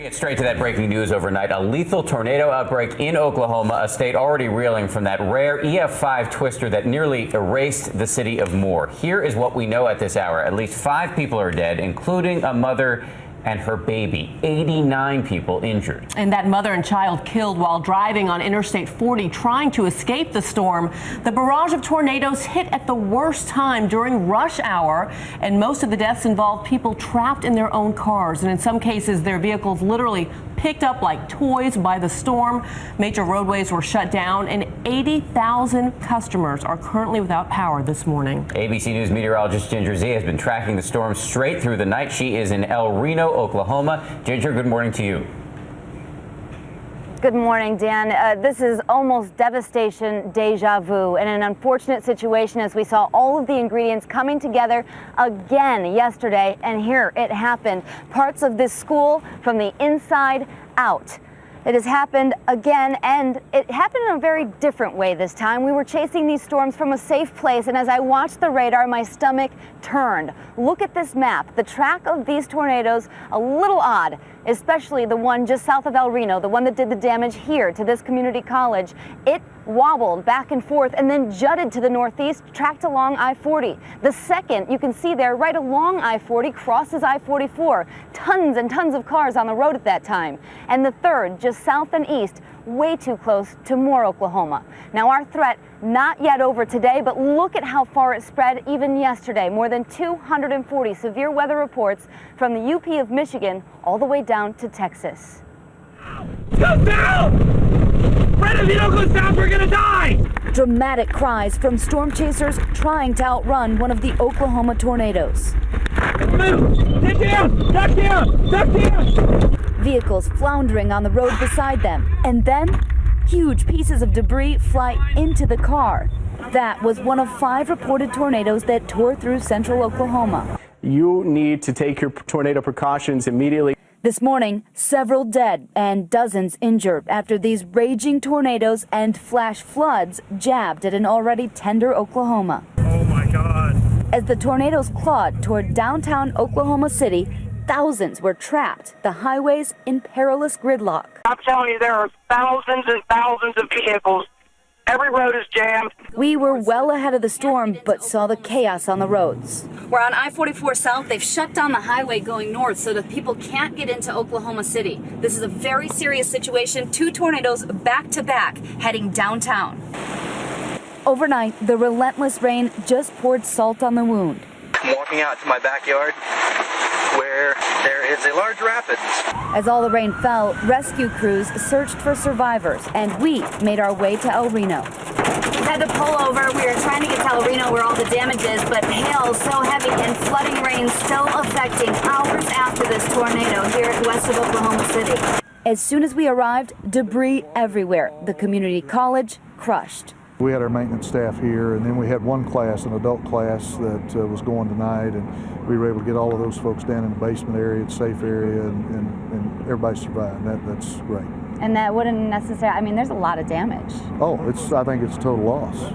Get straight to that breaking news overnight. A lethal tornado outbreak in Oklahoma, a state already reeling from that rare EF5 twister that nearly erased the city of Moore. Here is what we know at this hour. At least 5 people are dead, including a mother and her baby. 89 people injured. And that mother and child killed while driving on Interstate 40 trying to escape the storm. The barrage of tornadoes hit at the worst time during rush hour, and most of the deaths involved people trapped in their own cars, and in some cases their vehicles literally picked up like toys by the storm. Major roadways were shut down, and 80,000 customers are currently without power this morning. ABC News meteorologist Ginger Z has been tracking the storm straight through the night. She is in El Reno, Oklahoma. Ginger, good morning to you. Good morning, Dan. This is almost devastation deja vu, and an unfortunate situation as we saw all of the ingredients coming together again yesterday, and here it happened. Parts of this school from the inside out. It has happened again, and it happened in a very different way this time. We were chasing these storms from a safe place, and as I watched the radar, my stomach turned. Look at this map. The track of these tornadoes, a little odd, especially the one just south of El Reno, the one that did the damage here to this community college. It wobbled back and forth and then jutted to the northeast, tracked along I-40. The second, you can see there, right along I-40, crosses I-44. Tons and tons of cars on the road at that time. And the third, just south and east, way too close to Moore, Oklahoma. Now our threat, not yet over today, but look at how far it spread even yesterday. More than 240 severe weather reports from the UP of Michigan all the way down to Texas. Go south! Brett, if you don't go south, we're gonna die! Dramatic cries from storm chasers trying to outrun one of the Oklahoma tornadoes. Move! Get down! Duck down! Duck down! Vehicles floundering on the road beside them, and then huge pieces of debris fly into the car. That was one of 5 reported tornadoes that tore through central Oklahoma. You need to take your tornado precautions immediately. This morning, several dead and dozens injured after these raging tornadoes and flash floods jabbed at an already tender Oklahoma. Oh my God. As the tornadoes clawed toward downtown Oklahoma City, thousands were trapped, the highways in perilous gridlock. I'm telling you, there are thousands and thousands of vehicles. Every road is jammed. We were well ahead of the storm, but saw the chaos on the roads. We're on I-44 South. They've shut down the highway going north so that people can't get into Oklahoma City. This is a very serious situation. 2 tornadoes back to back heading downtown. Overnight, the relentless rain just poured salt on the wound. I'm walking out to my backyard where there is a large rapids. As all the rain fell, rescue crews searched for survivors, and we made our way to El Reno. We had to pull over. We were trying to get to El Reno where all the damage is, but hail so heavy and flooding rain still affecting hours after this tornado here west of Oklahoma City. As soon as we arrived, debris everywhere. The community college crushed. We had our maintenance staff here, and then we had one class, an adult class, that was going tonight, and we were able to get all of those folks down in the basement area, it's a safe area, and everybody survived. That's great. And that wouldn't necessarily, I mean, there's a lot of damage. Oh, I think it's a total loss.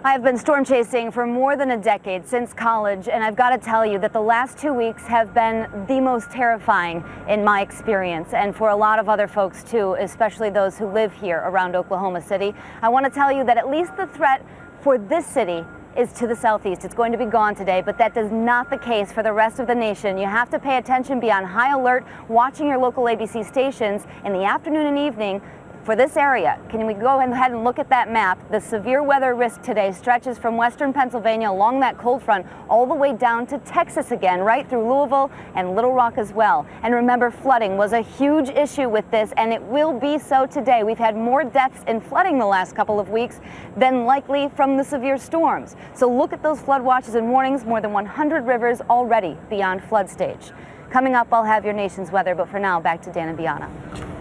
I have been storm chasing for more than a decade, since college, and I've got to tell you that the last 2 weeks have been the most terrifying in my experience, and for a lot of other folks too, especially those who live here around Oklahoma City. I want to tell you that at least the threat for this city is to the southeast. It's going to be gone today, but that is not the case for the rest of the nation. You have to pay attention, be on high alert, watching your local ABC stations in the afternoon and evening for this area. Can we go ahead and look at that map? The severe weather risk today stretches from western Pennsylvania along that cold front all the way down to Texas again, right through Louisville and Little Rock as well. And remember, flooding was a huge issue with this, and it will be so today. We've had more deaths in flooding the last couple of weeks than likely from the severe storms. So look at those flood watches and warnings, more than 100 rivers already beyond flood stage. Coming up, I'll have your nation's weather, but for now, back to Dan and Bianna.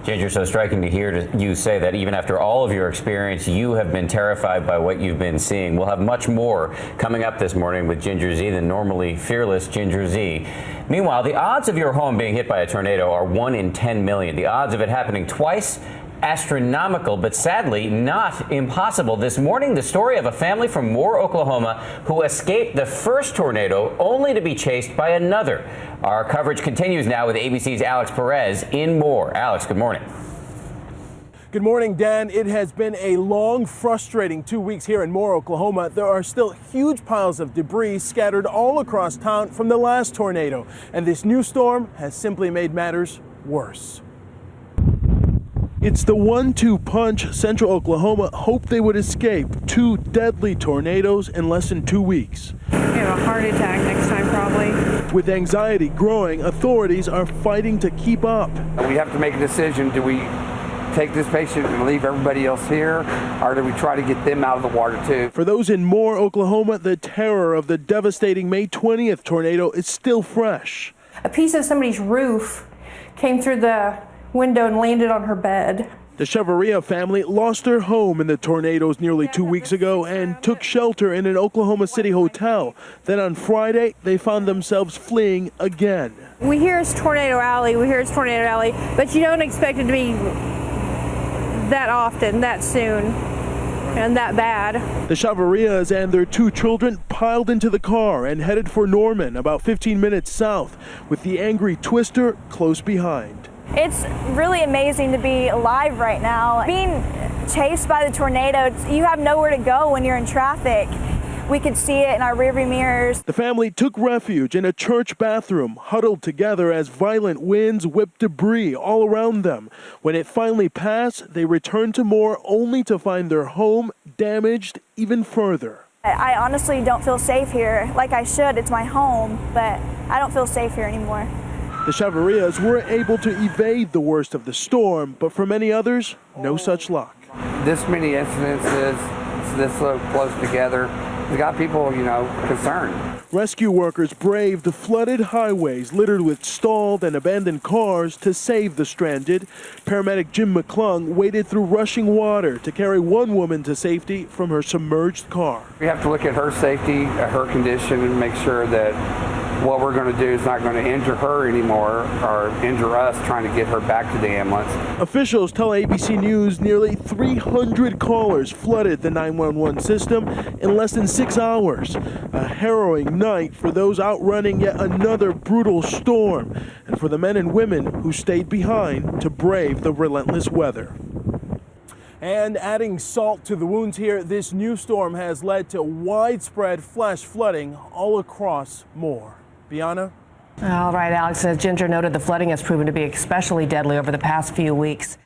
Ginger, so striking to hear you say that even after all of your experience, you have been terrified by what you've been seeing. We'll have much more coming up this morning with Ginger Z, the normally fearless Ginger Z. Meanwhile, the odds of your home being hit by a tornado are 1 in 10 million. The odds of it happening twice astronomical, but sadly not impossible. This morning, the story of a family from Moore, Oklahoma, who escaped the first tornado only to be chased by another. Our coverage continues now with ABC's Alex Perez in Moore. Alex, good morning. Good morning, Dan. It has been a long, frustrating 2 weeks here in Moore, Oklahoma. There are still huge piles of debris scattered all across town from the last tornado, and this new storm has simply made matters worse. It's the 1-2 punch Central Oklahoma hoped they would escape 2 deadly tornadoes in less than 2 weeks. We have a heart attack next time, probably. With anxiety growing, authorities are fighting to keep up. We have to make a decision. Do we take this patient and leave everybody else here, or do we try to get them out of the water too? For those in Moore, Oklahoma, the terror of the devastating May 20th tornado is still fresh. A piece of somebody's roof came through the window and landed on her bed. The Chavarria family lost their home in the tornadoes nearly 2 weeks ago and took shelter in an Oklahoma City hotel. Then on Friday, they found themselves fleeing again. We hear it's Tornado Alley, but you don't expect it to be that often, that soon, and that bad. The Chavarrias and their 2 children piled into the car and headed for Norman, about 15 minutes south, with the angry twister close behind. It's really amazing to be alive right now. Being chased by the tornado, you have nowhere to go when you're in traffic. We could see it in our rearview mirrors. The family took refuge in a church bathroom, huddled together as violent winds whipped debris all around them. When it finally passed, they returned to Moore only to find their home damaged even further. I honestly don't feel safe here like I should. It's my home, but I don't feel safe here anymore. The Chavarrias were able to evade the worst of the storm, but for many others, no such luck. This many incidences, this so close together, it's got people, concerned. Rescue workers braved the flooded highways littered with stalled and abandoned cars to save the stranded. Paramedic Jim McClung waded through rushing water to carry one woman to safety from her submerged car. We have to look at her safety, at her condition, and make sure that what we're going to do is not going to injure her anymore or injure us trying to get her back to the ambulance. Officials tell ABC News nearly 300 callers flooded the 911 system in less than 6 hours. A harrowing night for those outrunning yet another brutal storm, and for the men and women who stayed behind to brave the relentless weather. And adding salt to the wounds here, this new storm has led to widespread flash flooding all across Moore. Bianna? All right, Alex, as Ginger noted, the flooding has proven to be especially deadly over the past few weeks.